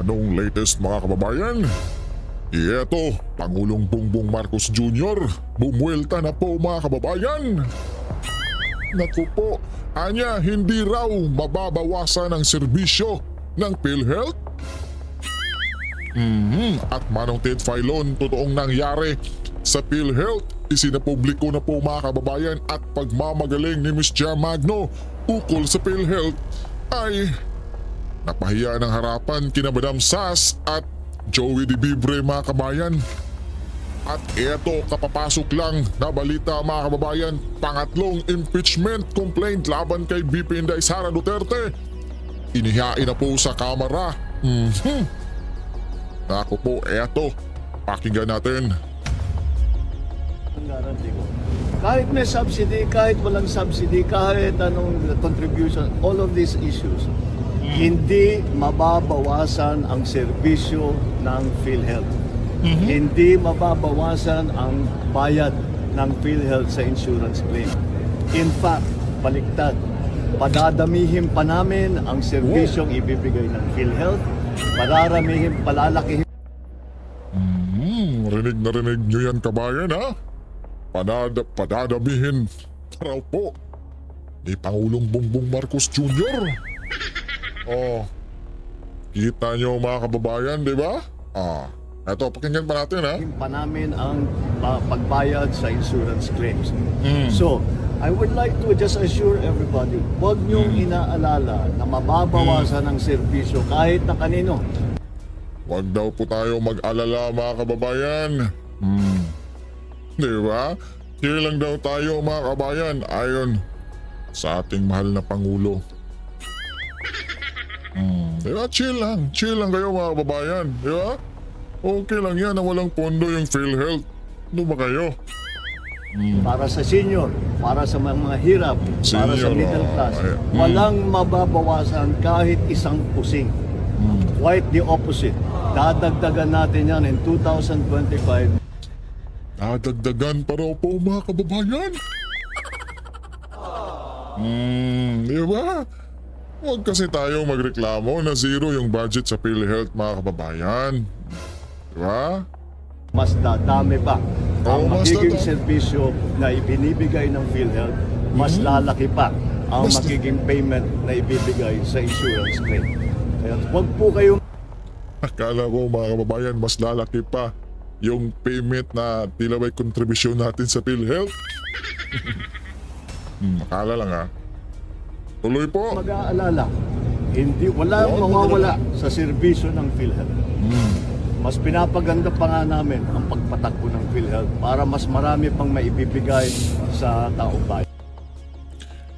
Anong latest mga kababayan? Ieto, Pangulong Bongbong Marcos Jr. Bumuelta na po mga kababayan. Naku po, anya hindi raw mababawasan ang serbisyo ng PhilHealth? At Manong Ted Filon, totoong nangyari sa PhilHealth. Isinapubliko na po mga kababayan at pagmamagaling ni Ms. Gia Magno ukol sa PhilHealth ay napahiya ng harapan kina Madam Sas at Joey Di Bibre mga kabayan. At eto, kapapasok lang na balita mga kababayan, pangatlong impeachment complaint laban kay VP Inday Sara Duterte. Inihain na po sa kamera. Naku po, eto, pakinggan natin. Ang guarantee ko. Kahit may subsidy, kahit walang subsidy, kahit anong contribution, all of these issues, hindi mababawasan ang serbisyo ng PhilHealth. Hindi mababawasan ang bayad ng PhilHealth sa insurance claim. In fact, baliktad, padadamihin pa namin ang serbisyong ibibigay ng PhilHealth, palaramihin, palalakihin. Rinig na rinig nyo yan kabayan ha? Padadamihin raw po ni Pangulong Bongbong Marcos Jr. Oh, kita nyo mga kababayan, di ba? Eto, pakinggan pa natin ha? Pa namin ang pagbayad sa insurance claims. So, I would like to just assure everybody, huwag niyong inaalala na mababawasan ang serbisyo kahit na kanino. Huwag daw po tayo mag-alala mga kababayan. Di ba? Chill lang daw tayo mga kababayan ayon sa ating mahal na Pangulo. Di ba? Chill lang kayo mga kababayan. Di ba? Okay lang yan na walang pondo yung PhilHealth. Ano ba kayo? Para sa senior, para sa mga hirap, para sa Senior, middle class, ay, walang mababawasan kahit isang pusing. Quite the opposite. Dadagdagan natin yan in 2025. Nadagdagan pa raw po mga kababayan. Di ba? Huwag kasi tayo magreklamo na zero yung budget sa PhilHealth mga kababayan. Di ba? Mas dadami pa ang mas magiging dadami. serbisyo na ibinibigay ng PhilHealth, mas lalaki pa ang Mas- magiging payment na ibibigay sa insurance claim. Kaya huwag po kayong Akala ko mga kababayan mas lalaki pa yung payment na tila ba'y kontribusyon natin sa PhilHealth. Akala lang ha. Tuloy po. mag-aalala. Walang Oo, mawawala sa serbisyo ng PhilHealth. Mas pinapaganda pa nga namin ang pagpatakbo ng PhilHealth para mas marami pang maibibigay sa taong bayan.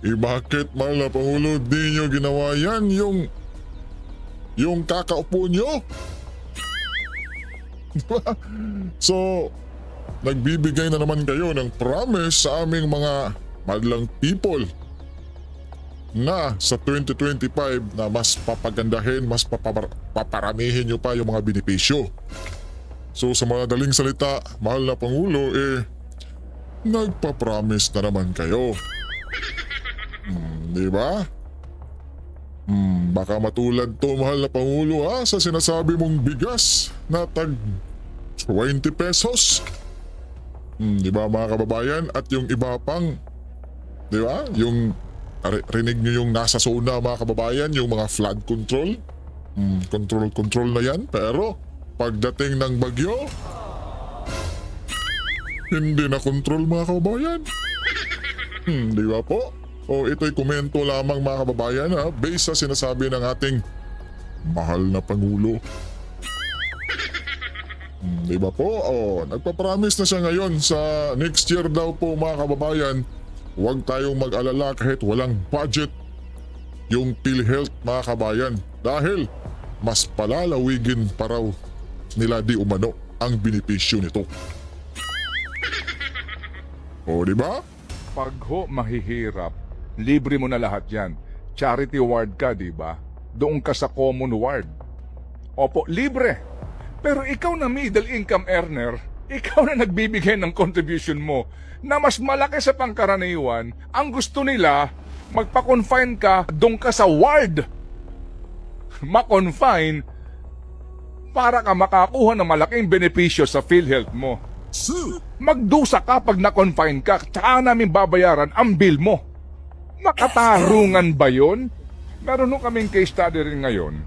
Bakit mahal na Pangulo di nyo ginawa yan yung kakaupo nyo? So, nagbibigay na naman kayo ng promise sa aming mga madlang people na sa 2025 na mas papagandahin, mas paparamihin nyo pa yung mga benepisyo. So sa mga daling salita, mahal na Pangulo, nagpa-promise na naman kayo. Di ba? Baka matulad to mahal na Pangulo sa sinasabi mong bigas na tag 20 pesos. Di ba mga kababayan? At yung iba pang, di ba? Yung rinig nyo yung nasa zona mga kababayan, yung mga flood control. Control na yan. Pero pagdating ng bagyo, hindi na control mga kababayan. Di ba po? O ito'y komento lamang mga kababayan based sa sinasabi ng ating mahal na Pangulo. Di ba po? Nagpapromise na siya ngayon sa next year daw po mga kababayan. Huwag tayong mag-alala kahit walang budget yung PhilHealth mga kabayan. Dahil mas palalawigin pa raw nila di umano ang benepisyo nito. O di ba? Pag ho mahihirap, libre mo na lahat yan. Charity ward ka, di ba? Doon ka sa common ward. Opo, libre. Pero ikaw na middle income earner, ikaw na nagbibigay ng contribution mo na mas malaki sa pangkaraniwan, ang gusto nila, magpa-confine ka, doon ka sa ward. Ma-confine, para ka makakuha ng malaking benepisyo sa PhilHealth mo. Magdusa ka pag na-confine ka, tsaka namin babayaran ang bill mo. Makatarungan ba yun? Meron nung kaming case study rin ngayon.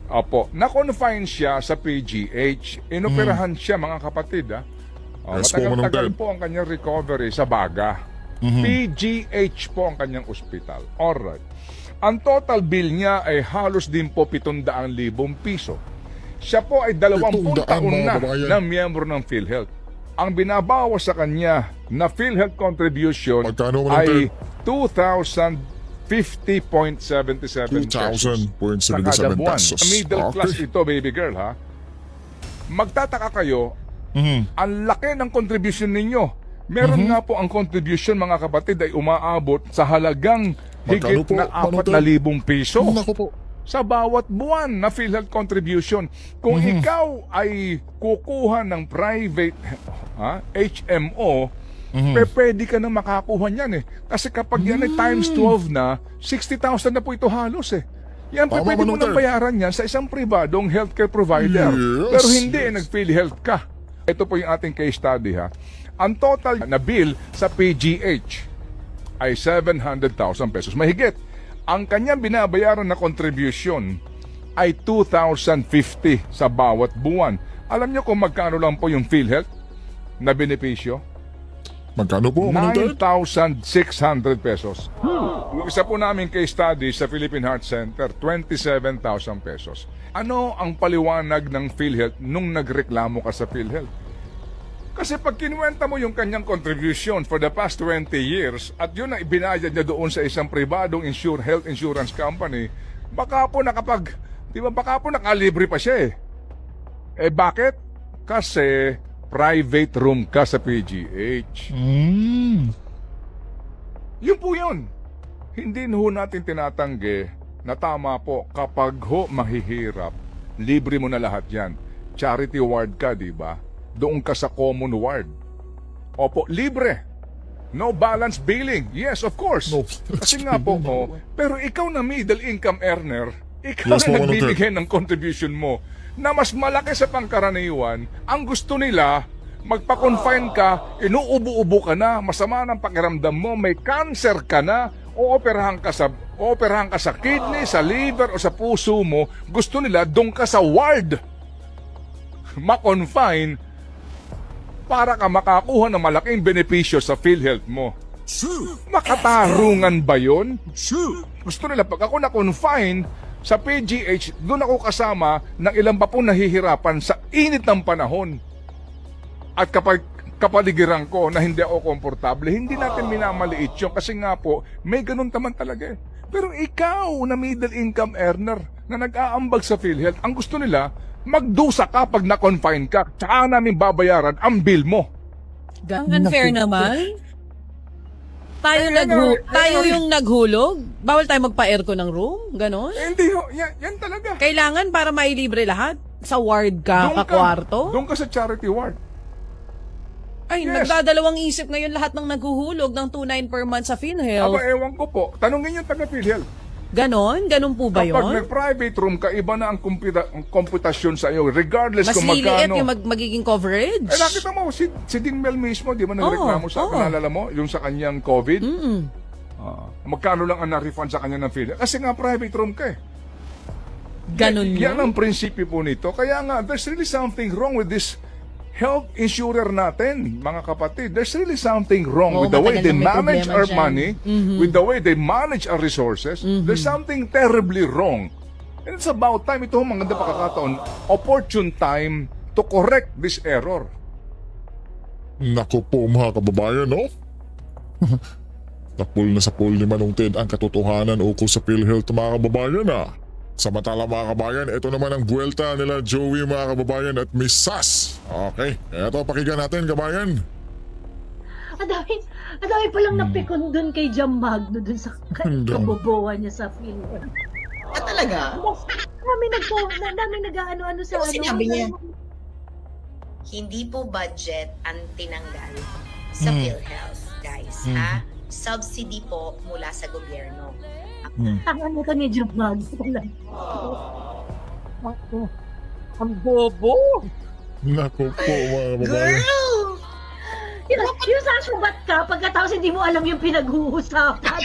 Opo, na-confine siya sa PGH. Inoperahan siya, mga kapatid. Yes po, Manong Matagal-tagal Ted. po ang kanyang recovery sa Baga. PGH po ang kanyang ospital. Alright. Ang total bill niya ay halos din po 700,000 piso. Siya po ay 20 taon mga na kababayan. na miyembro ng PhilHealth. Ang binabawas sa kanya na PhilHealth contribution Magkano, Manong ay Ted? 2,050.77 pesos. 2,000.77 Sa kada buwan. pesos. Middle class Okay. ito, baby girl, ha? Magtataka kayo, ang laki ng contribution ninyo. Meron nga po ang contribution, mga kapatid, ay umaabot sa halagang higit Magkano po, na Manong Ted? 4,000 piso Naku po. sa bawat buwan na PhilHealth contribution. Kung ikaw ay kukuha ng private HMO, pwede ka na makakuha niyan eh. Kasi kapag yan ay times 12 na, 60,000 na po ito halos eh. Yan po, Tama, pwede mo Manong nang Ted. bayaran yan sa isang pribadong healthcare provider. Yes, Pero hindi yes. nag-PhilHealth ka. Ito po yung ating case study ha. Ang total na bill sa PGH ay 700,000 pesos. Mahigit. Ang kanyang binabayaran na contribution ay 2,050 sa bawat buwan. Alam niyo kung magkano lang po yung PhilHealth na benepisyo? Magkano po, Manong Ted? 9,600 pesos. Yung isa po namin case study sa Philippine Heart Center, 27,000 pesos. Ano ang paliwanag ng PhilHealth nung nagreklamo ka sa PhilHealth? Kasi pag kinuwenta mo yung kanyang contribution for the past 20 years at yun na ibinayad niya doon sa isang pribadong health insurance company, baka po baka po nakalibre pa siya eh. Eh bakit? Kasi private room ka sa PGH. Yun po yun. Hindi ho natin tinatanggi na tama po kapag ho mahihirap, libre mo na lahat yan. Charity ward ka, di ba? Doon ka sa common ward. Opo, libre. No balance billing. Yes, of course. No Kasi nga po, pero ikaw na middle income earner, ikaw Yes, na Manong Ted. nagbibigay ng contribution mo na mas malaki sa pangkaraniwan, ang gusto nila, magpa-confine ka, inuubo-ubo ka na, masama ng pakiramdam mo, may cancer ka na, ooperahan ka sa kidney, sa liver o sa puso mo, gusto nila doon ka sa ward ma-confine para ka makakuha ng malaking benepisyo sa PhilHealth mo. Makatarungan ba yun? Gusto nila, pag ako na-confine sa PGH, doon ako kasama ng ilang pa pong nahihirapan sa init ng panahon. At kapag kapaligiran ko na hindi ako komportable, hindi natin minamaliit yun kasi nga po, may ganun naman talaga eh. Pero ikaw na middle income earner na nag-aambag sa PhilHealth, ang gusto nila, magdusa ka pag na-confine ka, tsaka namin babayaran ang bill mo. Ang unfair naman. Tayo yung naghulog? Bawal tayo magpa-aircon ng room? Ganon? Eh, hindi ho, yan talaga. Kailangan para mailibre lahat? Sa ward ka, kakwarto? Doon ka sa charity ward. Ay, Yes. nagdadalawang isip ngayon lahat ng naghuhulog ng 2,900 per month sa PhilHealth. Aba, ewan ko po. Tanungin yung taga-PhilHealth. Ganon? Ganon po ba Kapag yun? nag-private room ka, iba na ang komputasyon sa iyo, regardless Mas kung liliit magkano. yung magiging coverage? Eh, nakita mo, si Dean Mel mismo, di ba nagreklamo sa, Oo. naalala mo, yung sa kanyang COVID? Mm-mm. Magkano lang ang na-refund sa kanya ng PhilHealth? Kasi nga private room ka eh. Ganon Yan yun? ang prinsipyo po nito. Kaya nga, there's really something wrong with this health insurer natin, mga kapatid. There's really something wrong Oo, with the way matagal they na may manage problema our dyan. money, with the way they manage our resources. There's something terribly wrong. And it's about time, ito ang maganda pakakataon, opportune time to correct this error. Naku po, mga kababayan, no? Napul na sa pool ni Manong Ted ang katotohanan ukol sa PhilHealth, mga kababayan, Samantala, mga kabayan, ito naman ang buwelta nila Joey, mga kababayan, at Miss Sas. Okay, eto, pakinggan natin, kabayan. Ang dami palang napikon dun kay Jam Magno dun sa Ang dami. kabobohan niya sa PhilHealth. Talaga? Dami nag-ano-ano sa Ano sinabi niya? Hindi po budget ang tinanggal sa PhilHealth, guys, ha? Subsidy po mula sa gobyerno. Ang ano ka ni Jam Magno. Ang bobo! Naku po mga kababayan. Girl! Yung sasubat ka, pagkatapos hindi mo alam yung pinag-uusapan.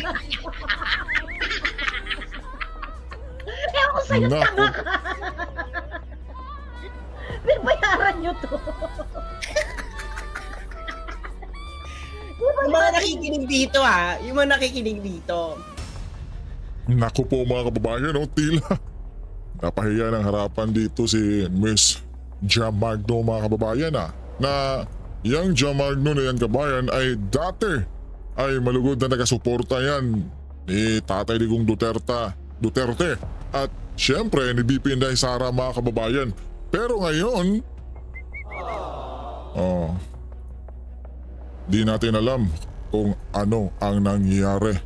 Ewan ko sa'yo, Naku. tanga ka. Binabayaran nyo to. Yung mga nakikinig dito ha, yung mga nakikinig dito. Naku po mga kababayan, tila napahiya ng harapan dito si Miss Jam Magno mga kababayan na yung Jam Magno na yan kabayan ay dati ay malugod na nagasuporta yan ni Tatay Digong Duterte at syempre ni BP Inday Sara mga kababayan. Pero ngayon, di natin alam kung ano ang nangyayari.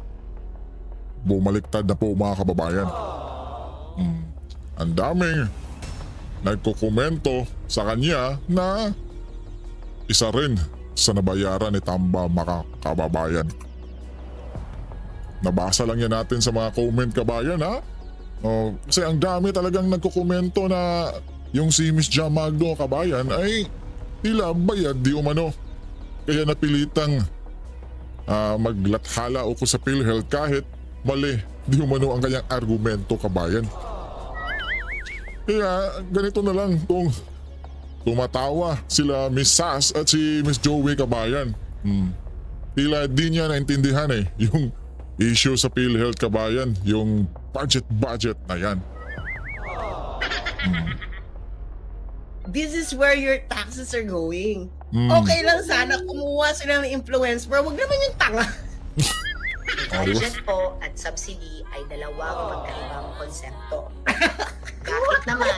Bumaliktad na po mga kababayan. Ang daming nagkukomento sa kanya na isa rin sa nabayaran ni Tamba mga kababayan. Nabasa lang yan natin sa mga comment kabayan kasi ang dami talagang nagkukomento na yung si Miss Jam Magno kabayan ay tila bayad di umano. Kaya napilitang maglathala o sa PhilHealth kahit mali di umano ang kanyang argumento kabayan. Kaya ganito na lang kung tumatawa sila Miss Sass at si Miss Joey kabayan. Tila di niya naintindihan yung issue sa PhilHealth kabayan, yung budget na yan. This is where your taxes are going. Okay lang sana kumuha sila ng influence, pero wag naman yung tanga. Budget po at subsidy ay dalawang magkaibang konsepto. Bakit naman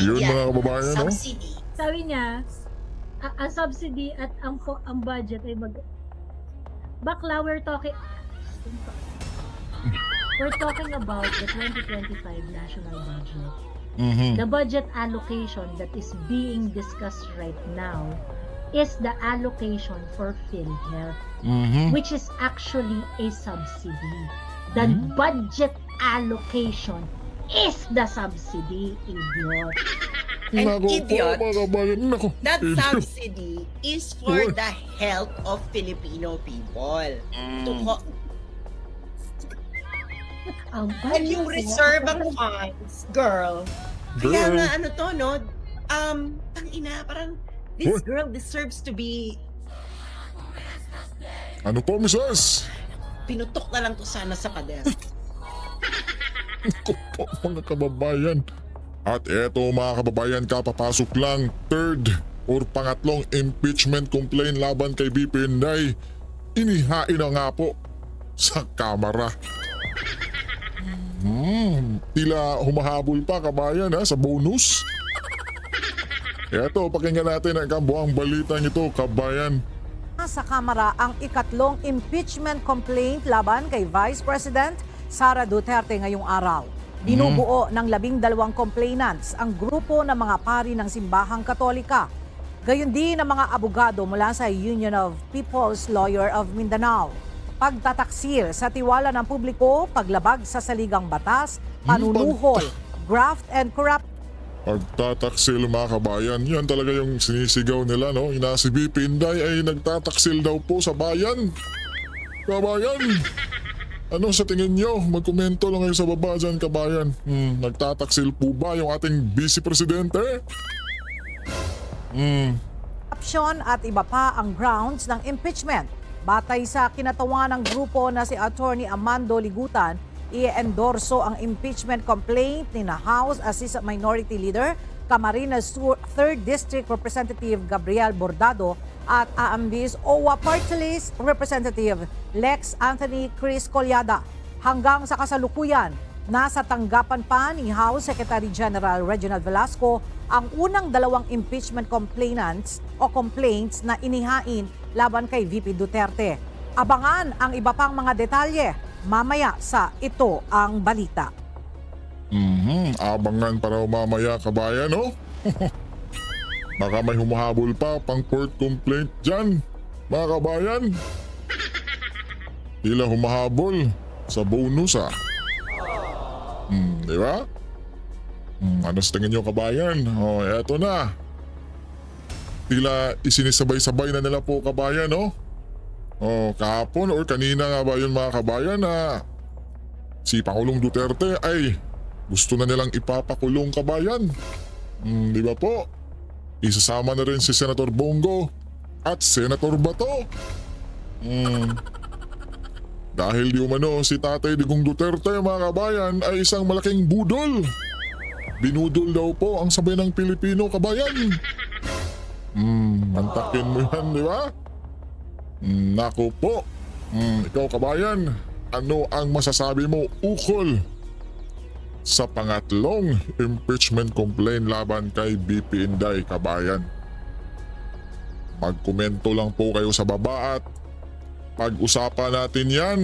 Yun, bibigyan mga kababayan, ng no? subsidy Sabi niya, ang subsidy at ang budget ay bakla, we're talking about the 2025 national budget. The budget allocation that is being discussed right now is the allocation for PhilHealth, which is actually a subsidy. The budget allocation is the subsidy, idiot. An Naku po idiot. mga kababayan. Naku. That Idiot. subsidy is for the health of Filipino people. Ang And yung reserve ang funds, girl. Kaya Girl. nga ano to, no? Tangina, parang this girl deserves to be Ano po, Mrs.? pinutok na lang to sana sa pader. Naku po mga kababayan. At eto mga kababayan, kapapasok lang third or pangatlong impeachment complaint laban kay BP Inday. Inihain na nga po sa kamara. Tila humahabol pa kabayan sa bonus. Eto, pakinggan natin ang kabuang balitang ito kabayan. Sa Kamara ang ikatlong impeachment complaint laban kay Vice President Sara Duterte ngayong araw. Binubuo ng 12 complainants ang grupo ng mga pari ng Simbahang Katolika. Gayon din ang mga abogado mula sa Union of People's Lawyer of Mindanao. Pagtataksil sa tiwala ng publiko, paglabag sa saligang batas, panunuhol, graft and corrupt. Pagtataksil mga kabayan, yan talaga yung sinisigaw nila, no? Si BP Inday ay nagtataksil daw po sa bayan. Kabayan, ano sa tingin nyo? Magkomento lang kayo sa baba dyan, kabayan. Nagtataksil po ba yung ating Vice Presidente? Option at iba pa ang grounds ng impeachment. Batay sa kinatawan ng grupo na si Attorney Amando Ligutan, i-endorso ang impeachment complaint ni na House Assistant Minority Leader Camarines Sur 3rd District Representative Gabriel Bordado at AMB's OWA Party List Representative Lex Anthony Chris Colyada. Hanggang sa kasalukuyan, nasa tanggapan pa ni House Secretary General Reginald Velasco ang unang dalawang impeachment complaints na inihain laban kay VP Duterte. Abangan ang iba pang mga detalye mamaya sa Ito Ang Balita. Abangan para mamaya kabayan, no? Baka may humahabol pa pang court complaint dyan, mga kabayan. Tila humahabol sa bonus, Di ba? Ano sa tingin nyo kabayan? Eto na. Tila isinisabay-sabay na nila po kabayan, no? Kahapon or kanina nga ba yun mga kabayan na si Pangulong Duterte ay gusto na nilang ipapakulong kabayan. Di ba po? Isasama na rin si Senator Bongo at Senator Bato. Dahil di umano si Tatay Digong Duterte mga kabayan ay isang malaking budol. Binudol daw po ang sambayanang Pilipino kabayan. Mantakin mo yan, di ba? Naku po. Ikaw kabayan, ano ang masasabi mo ukol sa pangatlong impeachment complaint laban kay BP Inday kabayan? Magkomento lang po kayo sa baba at pag-usapan natin yan.